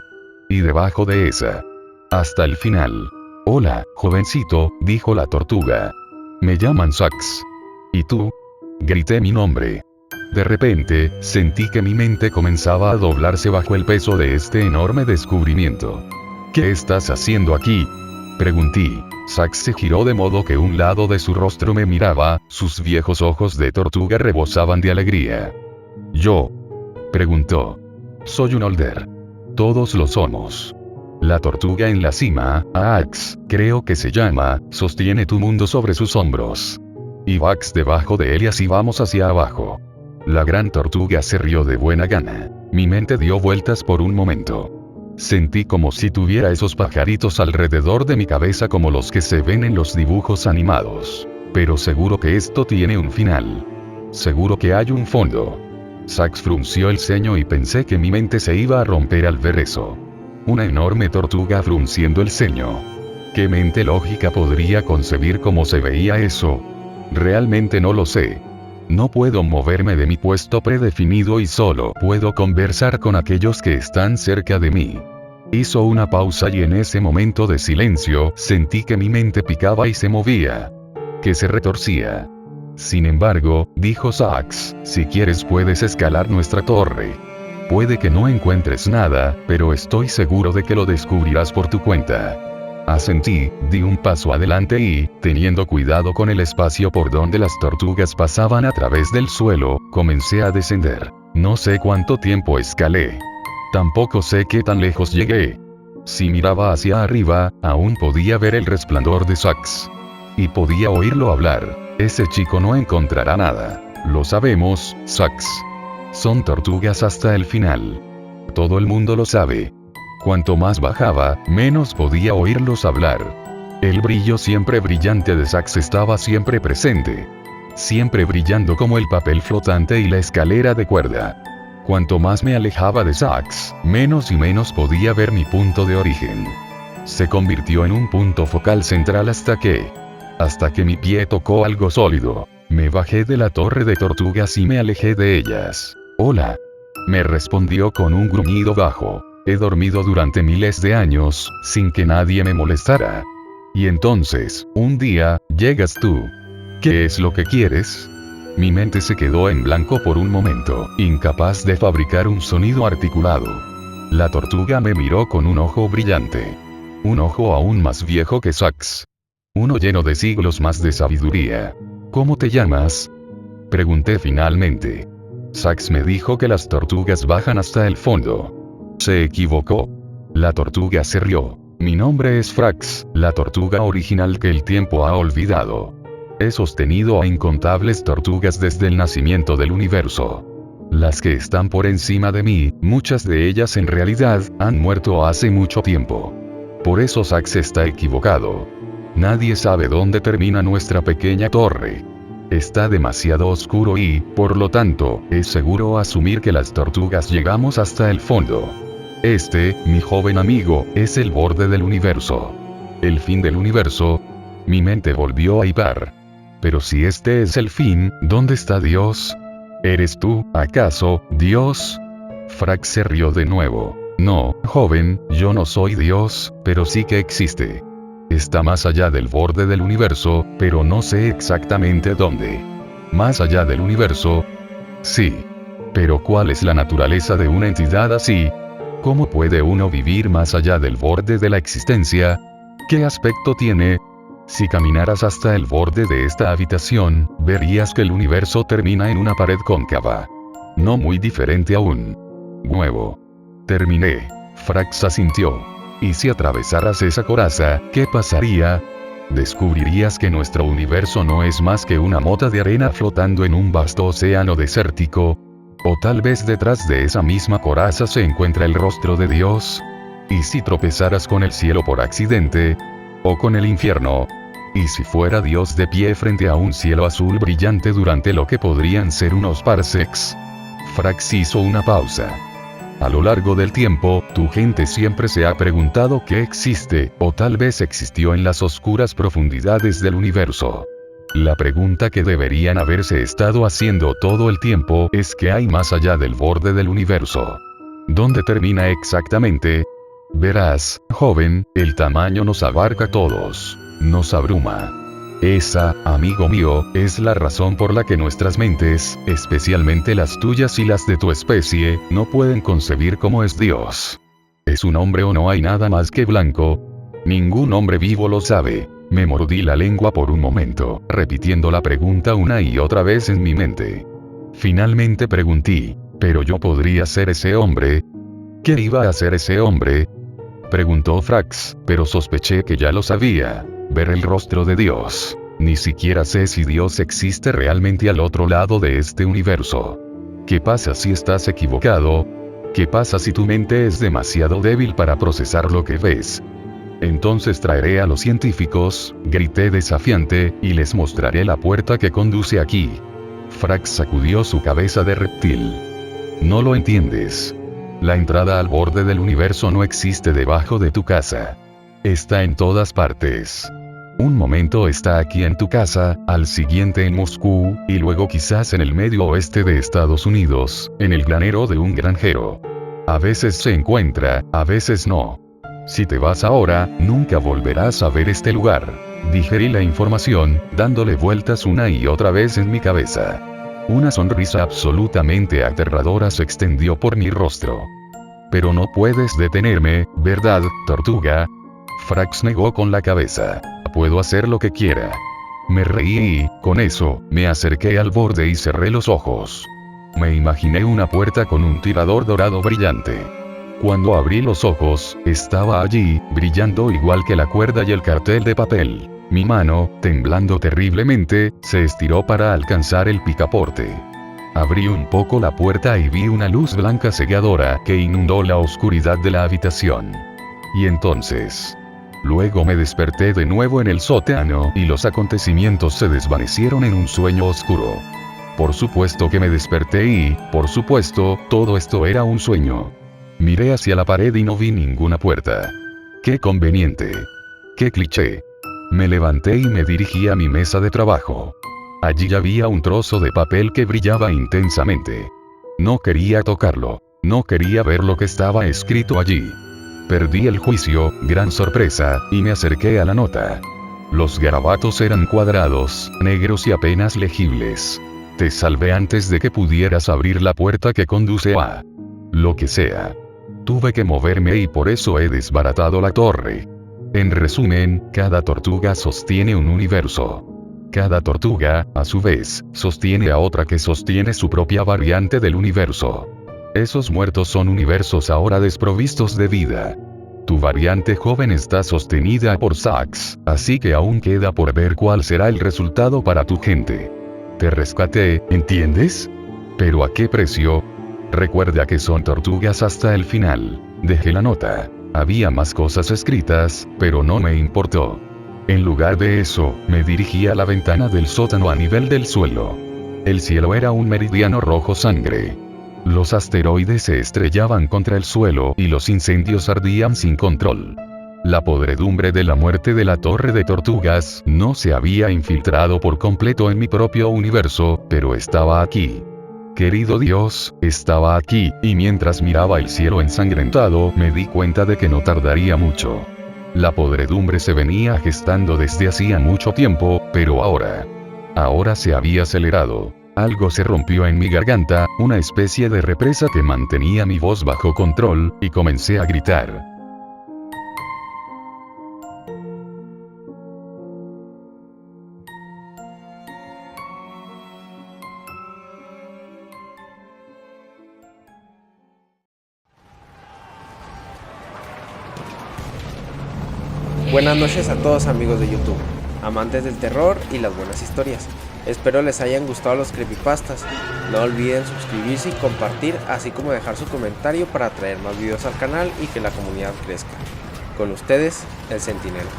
Y debajo de esa. Hasta el final. Hola, jovencito, dijo la tortuga. Me llaman Sax. ¿Y tú? Grité mi nombre. De repente, sentí que mi mente comenzaba a doblarse bajo el peso de este enorme descubrimiento. ¿Qué estás haciendo aquí? Pregunté. Sax se giró de modo que un lado de su rostro me miraba, sus viejos ojos de tortuga rebosaban de alegría. ¿Yo? Preguntó. Soy un Older. Todos lo somos. La tortuga en la cima, Ax, creo que se llama, sostiene tu mundo sobre sus hombros. Y Vax debajo de él y así vamos hacia abajo. La gran tortuga se rió de buena gana. Mi mente dio vueltas por un momento. Sentí como si tuviera esos pajaritos alrededor de mi cabeza como los que se ven en los dibujos animados. Pero seguro que esto tiene un final. Seguro que hay un fondo. Sax frunció el ceño y pensé que mi mente se iba a romper al ver eso. Una enorme tortuga frunciendo el ceño. ¿Qué mente lógica podría concebir cómo se veía eso? Realmente no lo sé. No puedo moverme de mi puesto predefinido y solo puedo conversar con aquellos que están cerca de mí. Hizo una pausa y en ese momento de silencio sentí que mi mente picaba y se movía. Que se retorcía. Sin embargo, dijo Sax, si quieres puedes escalar nuestra torre. Puede que no encuentres nada, pero estoy seguro de que lo descubrirás por tu cuenta. Asentí, di un paso adelante y, teniendo cuidado con el espacio por donde las tortugas pasaban a través del suelo, comencé a descender. No sé cuánto tiempo escalé. Tampoco sé qué tan lejos llegué. Si miraba hacia arriba, aún podía ver el resplandor de Sax. Y podía oírlo hablar. Ese chico no encontrará nada. Lo sabemos, Sax. Son tortugas hasta el final. Todo el mundo lo sabe. Cuanto más bajaba, menos podía oírlos hablar. El brillo siempre brillante de Sax estaba siempre presente. Siempre brillando como el papel flotante y la escalera de cuerda. Cuanto más me alejaba de Sax, menos y menos podía ver mi punto de origen. Se convirtió en un punto focal central hasta que mi pie tocó algo sólido. Me bajé de la torre de tortugas y me alejé de ellas. Hola. Me respondió con un gruñido bajo. He dormido durante miles de años, sin que nadie me molestara. Y entonces, un día, llegas tú. ¿Qué es lo que quieres? Mi mente se quedó en blanco por un momento, incapaz de fabricar un sonido articulado. La tortuga me miró con un ojo brillante. Un ojo aún más viejo que Sax. Uno lleno de siglos más de sabiduría. ¿Cómo te llamas? Pregunté finalmente. Sax me dijo que las tortugas bajan hasta el fondo. Se equivocó. La tortuga se rió. Mi nombre es Frax, la tortuga original que el tiempo ha olvidado. He sostenido a incontables tortugas desde el nacimiento del universo. Las que están por encima de mí, muchas de ellas en realidad, han muerto hace mucho tiempo. Por eso Sax está equivocado. Nadie sabe dónde termina nuestra pequeña torre. Está demasiado oscuro y, por lo tanto, es seguro asumir que las tortugas llegamos hasta el fondo. Este, mi joven amigo, es el borde del universo. El fin del universo. Mi mente volvió a hilar. Pero si este es el fin, ¿dónde está Dios? ¿Eres tú, acaso, Dios? Frax se rió de nuevo. No, joven, yo no soy Dios, pero sí que existe. Está más allá del borde del universo, pero no sé exactamente dónde. ¿Más allá del universo? Sí. Pero ¿cuál es la naturaleza de una entidad así? ¿Cómo puede uno vivir más allá del borde de la existencia? ¿Qué aspecto tiene? Si caminaras hasta el borde de esta habitación, verías que el universo termina en una pared cóncava. No muy diferente a un huevo. Terminé. Frax asintió. ¿Y si atravesaras esa coraza, qué pasaría? Descubrirías que nuestro universo no es más que una mota de arena flotando en un vasto océano desértico. O tal vez detrás de esa misma coraza se encuentra el rostro de Dios. ¿Y si tropezaras con el cielo por accidente? ¿O con el infierno? ¿Y si fuera Dios de pie frente a un cielo azul brillante durante lo que podrían ser unos parsecs? Frax hizo una pausa. A lo largo del tiempo, tu gente siempre se ha preguntado qué existe, o tal vez existió en las oscuras profundidades del universo. La pregunta que deberían haberse estado haciendo todo el tiempo es ¿qué hay más allá del borde del universo? ¿Dónde termina exactamente? Verás, joven, el tamaño nos abarca a todos. Nos abruma. Esa, amigo mío, es la razón por la que nuestras mentes, especialmente las tuyas y las de tu especie, no pueden concebir cómo es Dios. ¿Es un hombre o no hay nada más que blanco? Ningún hombre vivo lo sabe. Me mordí la lengua por un momento, repitiendo la pregunta una y otra vez en mi mente. Finalmente pregunté, ¿pero yo podría ser ese hombre? ¿Qué iba a hacer ese hombre? Preguntó Frax, pero sospeché que ya lo sabía. Ver el rostro de Dios. Ni siquiera sé si Dios existe realmente al otro lado de este universo. ¿Qué pasa si estás equivocado? ¿Qué pasa si tu mente es demasiado débil para procesar lo que ves? Entonces traeré a los científicos, grité desafiante, y les mostraré la puerta que conduce aquí. Frax sacudió su cabeza de reptil. No lo entiendes. La entrada al borde del universo no existe debajo de tu casa. Está en todas partes. Un momento está aquí en tu casa, al siguiente en Moscú, y luego quizás en el medio oeste de Estados Unidos, en el granero de un granjero. A veces se encuentra, a veces no. Si te vas ahora, nunca volverás a ver este lugar. Digerí la información, dándole vueltas una y otra vez en mi cabeza. Una sonrisa absolutamente aterradora se extendió por mi rostro. Pero no puedes detenerme, ¿verdad, tortuga? Frax negó con la cabeza. Puedo hacer lo que quiera. Me reí y, con eso, me acerqué al borde y cerré los ojos. Me imaginé una puerta con un tirador dorado brillante. Cuando abrí los ojos, estaba allí, brillando igual que la cuerda y el cartel de papel. Mi mano, temblando terriblemente, se estiró para alcanzar el picaporte. Abrí un poco la puerta y vi una luz blanca cegadora que inundó la oscuridad de la habitación. Y entonces... Luego me desperté de nuevo en el sótano y los acontecimientos se desvanecieron en un sueño oscuro. Por supuesto que me desperté y, por supuesto, todo esto era un sueño. Miré hacia la pared y no vi ninguna puerta. ¡Qué conveniente! ¡Qué cliché! Me levanté y me dirigí a mi mesa de trabajo. Allí había un trozo de papel que brillaba intensamente. No quería tocarlo. No quería ver lo que estaba escrito allí. Perdí el juicio, gran sorpresa, y me acerqué a la nota. Los garabatos eran cuadrados, negros y apenas legibles. Te salvé antes de que pudieras abrir la puerta que conduce a... lo que sea. Tuve que moverme y por eso he desbaratado la torre. En resumen, cada tortuga sostiene un universo. Cada tortuga, a su vez, sostiene a otra que sostiene su propia variante del universo. Esos muertos son universos ahora desprovistos de vida. Tu variante joven está sostenida por Sax, así que aún queda por ver cuál será el resultado para tu gente. Te rescaté, ¿entiendes? ¿Pero a qué precio? Recuerda que son tortugas hasta el final. Dejé la nota. Había más cosas escritas, pero no me importó. En lugar de eso, me dirigí a la ventana del sótano a nivel del suelo. El cielo era un meridiano rojo sangre. Los asteroides se estrellaban contra el suelo y los incendios ardían sin control. La podredumbre de la muerte de la torre de tortugas no se había infiltrado por completo en mi propio universo, pero estaba aquí. Querido Dios, estaba aquí, y mientras miraba el cielo ensangrentado me di cuenta de que no tardaría mucho. La podredumbre se venía gestando desde hacía mucho tiempo, pero ahora se había acelerado. Algo se rompió en mi garganta, una especie de represa que mantenía mi voz bajo control, y comencé a gritar. Buenas noches a todos amigos de YouTube, amantes del terror y las buenas historias. Espero les hayan gustado los creepypastas. No olviden suscribirse y compartir, así como dejar su comentario para traer más videos al canal y que la comunidad crezca. Con ustedes, el Centinela.